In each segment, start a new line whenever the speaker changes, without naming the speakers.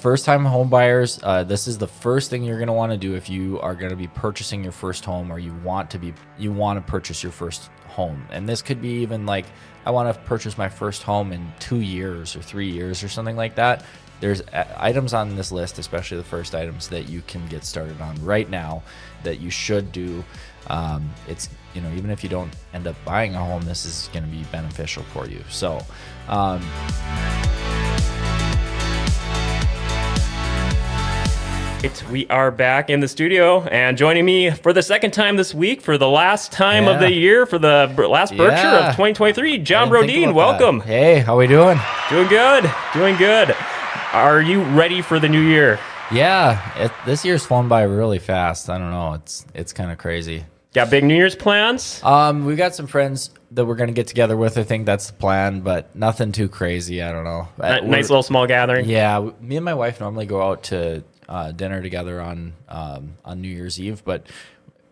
first-time home buyers, this is the first thing you're going to want to do if you are going to be purchasing your first home, or you want to purchase your first home. And this could be even like, I want to purchase my first home in 2 years or 3 years or something like that. There's items on this list, especially the first items, that you can get started on right now that you should do. It's, even if you don't end up buying a home, this is going to be beneficial for you. So,
we are back in the studio, and joining me for the second time this week, for the last time of the year, for the last Berkshire of 2023, John Brodin, welcome.
Hey, how we doing?
Doing good. Are you ready for the new year?
Yeah, this year's flown by really fast. I don't know. It's kind of crazy.
Got big New Year's plans?
We've got some friends that we're going to get together with. I think that's the plan, but nothing too crazy. I don't know.
Nice little small gathering.
Yeah, me and my wife normally go out to dinner together on New Year's Eve, but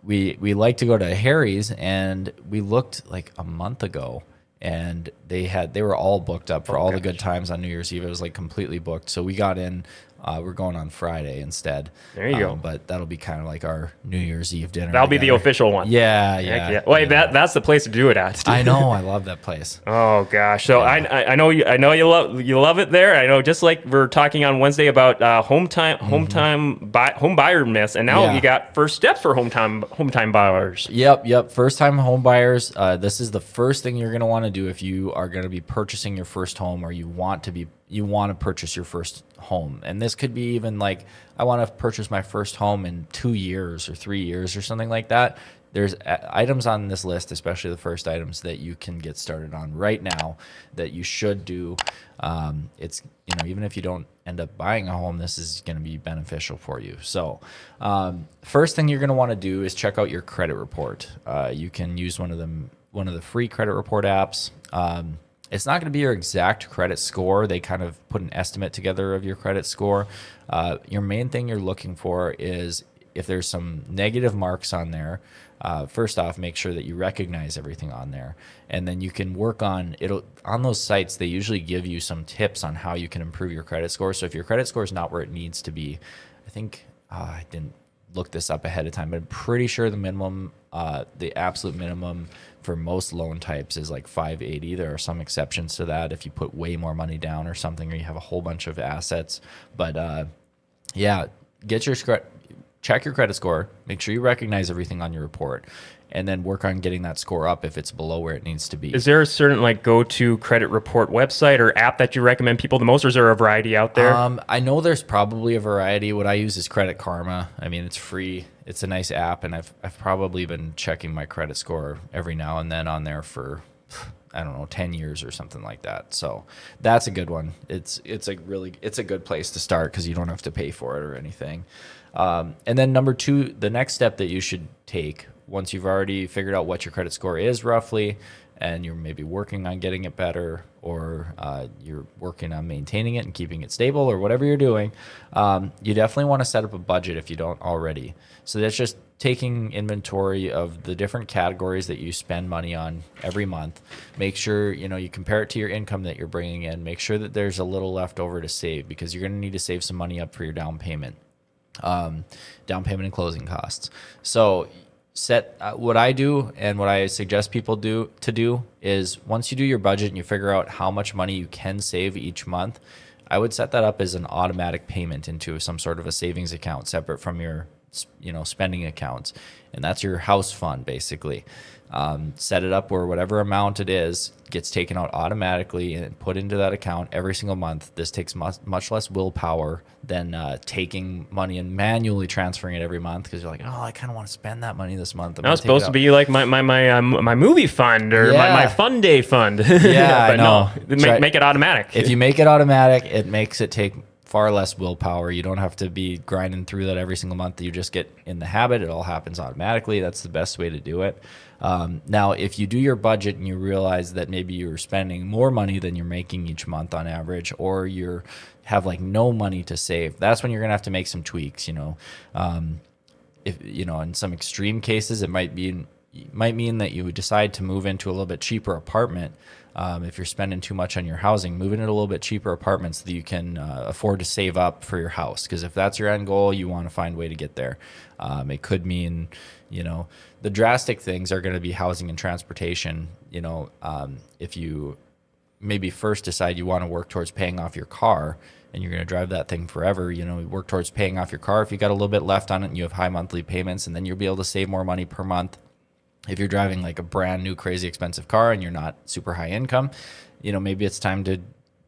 we like to go to Harry's, and we looked like a month ago, and they were all booked up for all the good times on New Year's Eve. It was like completely booked. So we got in. We're going on Friday instead.
There you go.
But that'll be kind of like our New Year's Eve dinner.
That'll be the official one.
Yeah.
Wait, that's the place to do it at.
I know. I love that place.
Oh gosh. So yeah. I know you love it there. I know, just like we're talking on Wednesday about home buyer myths, and now you got first steps for home time buyers.
Yep. First time home buyers. This is the first thing you're going to want to do if you are going to be purchasing your first home, or you want to purchase your first home. And this could be even like, I want to purchase my first home in 2 years or 3 years or something like that. There's items on this list, especially the first items, that you can get started on right now that you should do. It's, even if you don't end up buying a home, this is going to be beneficial for you. So first thing you're going to want to do is check out your credit report. You can use one of the free credit report apps. It's not going to be your exact credit score. They kind of put an estimate together of your credit score. Your main thing you're looking for is if there's some negative marks on there. First off, make sure that you recognize everything on there, and then you can work on it. On those sites, they usually give you some tips on how you can improve your credit score. So if your credit score is not where it needs to be, I think I didn't look this up ahead of time, but I'm pretty sure the absolute minimum for most loan types is like 580. There are some exceptions to that if you put way more money down or something, or you have a whole bunch of assets. But check your credit score, make sure you recognize everything on your report, and then work on getting that score up if it's below where it needs to be.
Is there a certain go-to credit report website or app that you recommend people the most, or is there a variety out there?
I know there's probably a variety. What I use is Credit Karma. I mean, it's free. It's a nice app, and I've probably been checking my credit score every now and then on there for, I don't know, 10 years or something like that. So that's a good one. It's a good place to start because you don't have to pay for it or anything. And then number two, the next step that you should take once you've already figured out what your credit score is roughly, and you're maybe working on getting it better, or you're working on maintaining it and keeping it stable, or whatever you're doing, you definitely want to set up a budget if you don't already. So that's just taking inventory of the different categories that you spend money on every month. Make sure you compare it to your income that you're bringing in. Make sure that there's a little left over to save, because you're going to need to save some money up for your down payment and closing costs. So what I do and what I suggest people do is, once you do your budget and you figure out how much money you can save each month, I would set that up as an automatic payment into some sort of a savings account separate from your spending accounts, and that's your house fund basically. Set it up where whatever amount it is gets taken out automatically and put into that account every single month. This takes much less willpower than taking money and manually transferring it every month, because you're like, oh, I kind of want to spend that money this month.
That was supposed to be like my movie fund or my fun day fund.
Yeah,
but no, make it automatic.
If you make it automatic, it makes it take far less willpower. You don't have to be grinding through that every single month. You just get in the habit. It all happens automatically. That's the best way to do it. Now, if you do your budget and you realize that maybe you're spending more money than you're making each month on average, or you have no money to save, that's when you're gonna have to make some tweaks. If in some extreme cases, it might mean that you would decide to move into a little bit cheaper apartment. If you're spending too much on your housing, move into a little bit cheaper apartments so that you can afford to save up for your house. Because if that's your end goal, you want to find a way to get there. It could mean, the drastic things are going to be housing and transportation. If you maybe first decide you want to work towards paying off your car and you're going to drive that thing forever, work towards paying off your car. If you got a little bit left on it and you have high monthly payments, and then you'll be able to save more money per month. If you're driving like a brand new, crazy expensive car and you're not super high income, maybe it's time to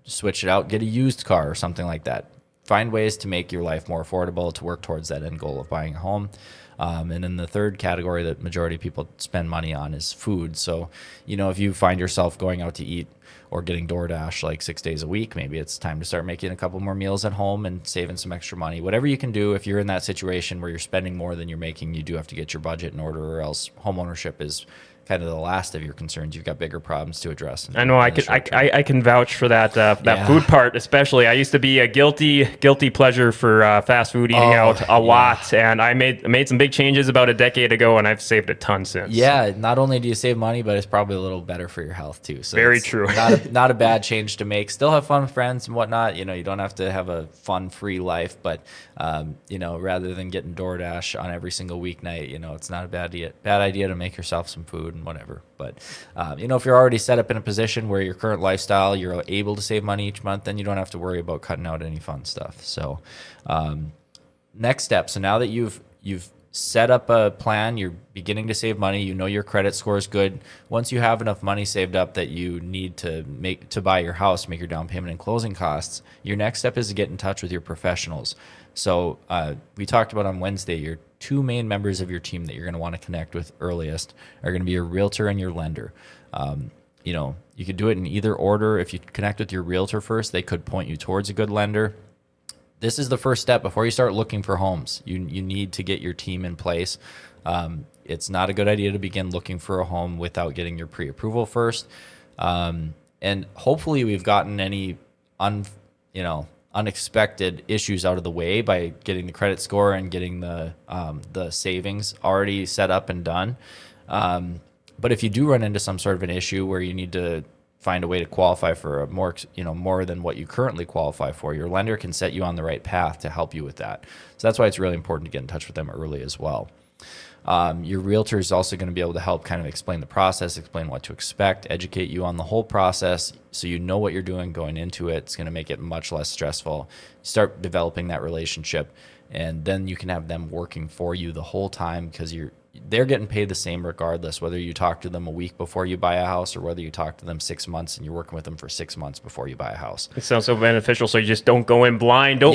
switch it out, get a used car or something like that. Find ways to make your life more affordable to work towards that end goal of buying a home. And then the third category that majority of people spend money on is food. So, if you find yourself going out to eat or getting DoorDash like 6 days a week, maybe it's time to start making a couple more meals at home and saving some extra money. Whatever you can do, if you're in that situation where you're spending more than you're making, you do have to get your budget in order, or else home ownership is kind of the last of your concerns. You've got bigger problems to address.
I know I can vouch for that food part, especially. I used to be a guilty pleasure for fast food eating out a lot, and I made some big changes about a decade ago, and I've saved a ton since.
Yeah, not only do you save money, but it's probably a little better for your health too. So
very true.
Not a bad change to make. Still have fun with friends and whatnot. You don't have to have a fun, free life, but rather than getting DoorDash on every single weeknight, it's not a bad idea to make yourself some food and whatever. But if you're already set up in a position where your current lifestyle, you're able to save money each month, then you don't have to worry about cutting out any fun stuff. So next step. So now that you've set up a plan, you're beginning to save money, your credit score is good. Once you have enough money saved up that you need to buy your house, make your down payment and closing costs, your next step is to get in touch with your professionals. So we talked about on Wednesday, your two main members of your team that you're going to want to connect with earliest are going to be your realtor and your lender. You could do it in either order. If you connect with your realtor first, they could point you towards a good lender. This is the first step before you start looking for homes. You need to get your team in place. It's not a good idea to begin looking for a home without getting your pre-approval first. And hopefully we've gotten any unexpected issues out of the way by getting the credit score and getting the savings already set up and done. But if you do run into some sort of an issue where you need to find a way to qualify for a more than what you currently qualify for, your lender can set you on the right path to help you with that. So that's why it's really important to get in touch with them early as well. Your realtor is also going to be able to help kind of explain the process, explain what to expect, educate you on the whole process so you know what you're doing going into it. It's going to make it much less stressful. Start developing that relationship, and then you can have them working for you the whole time because they're getting paid the same regardless, whether you talk to them a week before you buy a house or whether you talk to them 6 months and you're working with them for 6 months before you buy a house.
It sounds so beneficial. So you just don't go in blind. Don't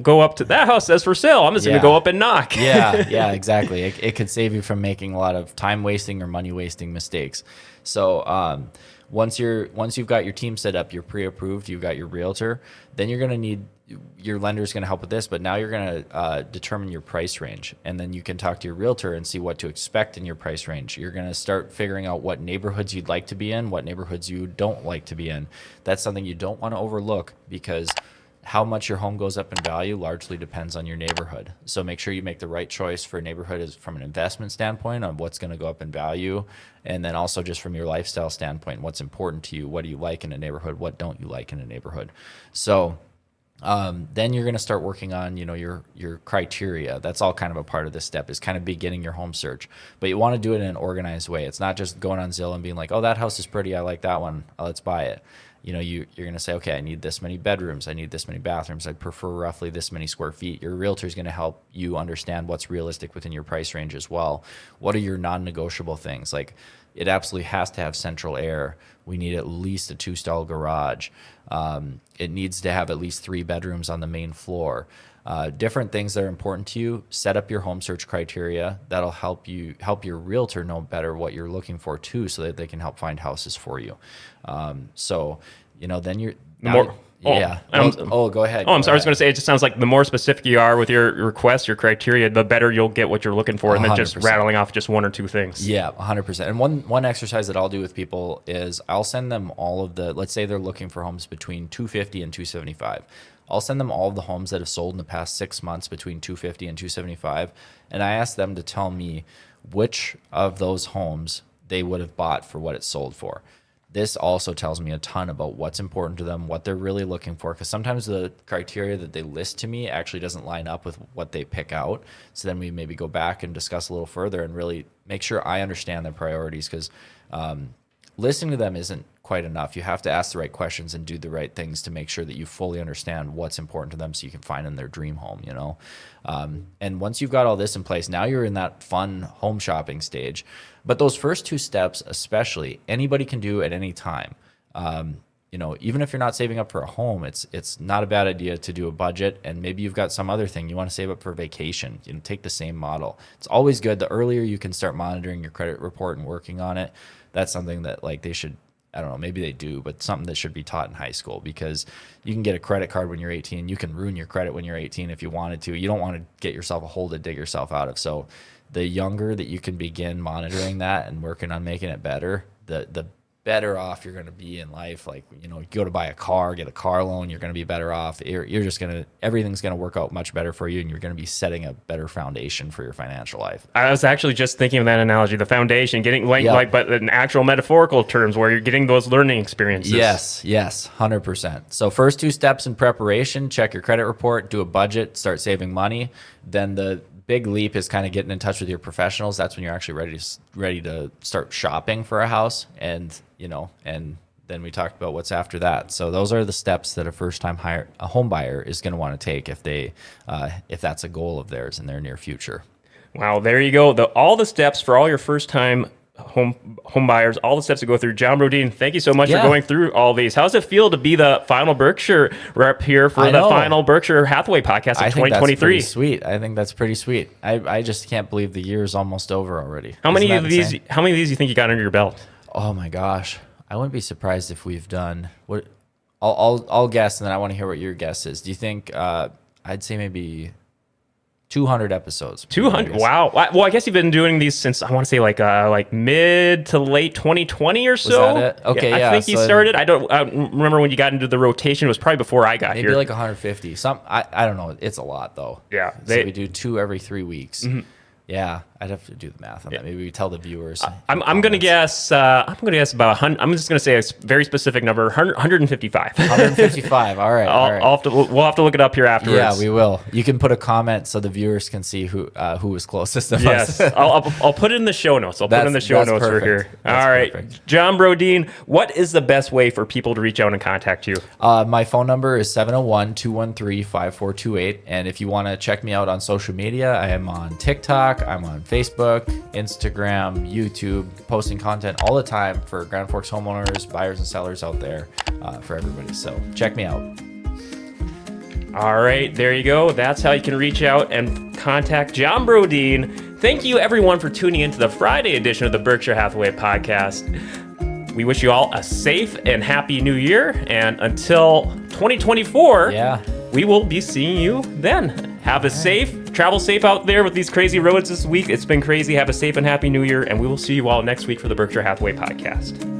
go up to that house that's for sale. I'm just going to go up and knock.
Yeah, exactly. It could save you from making a lot of time wasting or money wasting mistakes. So once you've got your team set up, you're pre-approved, you've got your realtor, then you're going to need your lender is going to help with this, but now you're going to determine your price range, and then you can talk to your realtor and see what to expect in your price range. You're going to start figuring out what neighborhoods you'd like to be in, what neighborhoods you don't like to be in. That's something you don't want to overlook because how much your home goes up in value largely depends on your neighborhood. So make sure you make the right choice for a neighborhood is from an investment standpoint on what's going to go up in value, and then also just from your lifestyle standpoint, what's important to you, what do you like in a neighborhood, what don't you like in a neighborhood. So then you're going to start working on, your criteria. That's all kind of a part of this step is kind of beginning your home search, but you want to do it in an organized way. It's not just going on Zillow and being like, oh, that house is pretty, I like that one, let's buy it. You're going to say, okay, I need this many bedrooms, I need this many bathrooms, I prefer roughly this many square feet. Your realtor is going to help you understand what's realistic within your price range as well. What are your non-negotiable things? Like, it absolutely has to have central air. We need at least a 2-stall garage. It needs to have at least 3 bedrooms on the main floor. Different things that are important to you. Set up your home search criteria. That'll help your realtor know better what you're looking for too, so that they can help find houses for you. Then you're
more.
Go ahead.
I'm sorry. I was going to say, it just sounds like the more specific you are with your requests, your criteria, the better you'll get what you're looking for, and then just rattling off just 1 or 2 things.
Yeah, 100%. And one exercise that I'll do with people is I'll send them all of let's say they're looking for homes between $250 and $275. I'll send them all of the homes that have sold in the past 6 months between $250 and $275, and I ask them to tell me which of those homes they would have bought for what it sold for. This also tells me a ton about what's important to them, what they're really looking for, because sometimes the criteria that they list to me actually doesn't line up with what they pick out. So then we maybe go back and discuss a little further and really make sure I understand their priorities, because listening to them isn't quite enough. You have to ask the right questions and do the right things to make sure that you fully understand what's important to them so you can find them their dream home, you know? And once you've got all this in place, now you're in that fun home shopping stage. But those first 2 steps, especially, anybody can do at any time. You know, even if you're not saving up for a home, it's not a bad idea to do a budget, and maybe you've got some other thing you want to save up for vacation. You know, take the same model. It's always good. The earlier you can start monitoring your credit report and working on it, that's something that like they should, I don't know, maybe they do, but something that should be taught in high school, because you can get a credit card when you're 18. You can ruin your credit when you're 18 if you wanted to. You don't want to get yourself a hole to dig yourself out of. So the younger that you can begin monitoring that and working on making it better, the better off you're going to be in life. Like, you know, you go to buy a car, get a car loan, you're going to be better off. You're just going to, everything's going to work out much better for you, and you're going to be setting a better foundation for your financial life.
I was actually just thinking of that analogy, the foundation, getting but in actual metaphorical terms, where you're getting those learning experiences.
Yes, 100%. So first 2 steps in preparation: check your credit report, do a budget, start saving money. Then the big leap is kind of getting in touch with your professionals. That's when you're actually ready to start shopping for a house, and you know, and then we talked about what's after that. So those are the steps that a first-time home buyer is going to want to take if that's a goal of theirs in their near future.
Wow, there you go. All the steps for all your first-time home buyers, all the steps to go through. John Brodin, thank you so much for going through all these. How does it feel to be the final Berkshire rep here for the final Berkshire Hathaway podcast of 2023?
That's pretty sweet. I think that's pretty sweet. I just can't believe the year is almost over already.
How many of these do you think you got under your belt?
Oh my gosh, I wouldn't be surprised if we've done what. I'll guess, and then I want to hear what your guess is. Do you think? I'd say maybe 200 episodes.
200. Wow. Well, I guess you've been doing these since, I want to say like mid to late 2020 or so.
Was that it? Okay, yeah.
I think you started. I don't remember when you got into the rotation. It was probably before I got here.
Maybe like 150. I don't know. It's a lot though.
Yeah.
So we do 2 every 3 weeks. Mm-hmm. Yeah, I'd have to do the math on that. Maybe we tell the viewers.
I'm going to guess. I'm going to guess about 100. I'm just going to say a very specific number. 155.
155. All right.
We'll have to look it up here afterwards.
Yeah, we will. You can put a comment so the viewers can see who was closest to us.
Yes, I'll put it in the show notes. I'll put it in the show notes for here. All right, perfect. John Brodin, what is the best way for people to reach out and contact you?
My phone number is 701-213-5428. And if you want to check me out on social media, I am on TikTok. I'm on Facebook, Instagram, YouTube, posting content all the time for Grand Forks homeowners, buyers and sellers out there, for everybody. So check me out.
All right, there you go. That's how you can reach out and contact John Brodin. Thank you, everyone, for tuning into the Friday edition of the Berkshire Hathaway podcast. We wish you all a safe and happy new year. And until 2024, we will be seeing you then. Travel safe out there with these crazy roads this week. It's been crazy. Have a safe and happy new year. And we will see you all next week for the Berkshire Hathaway podcast.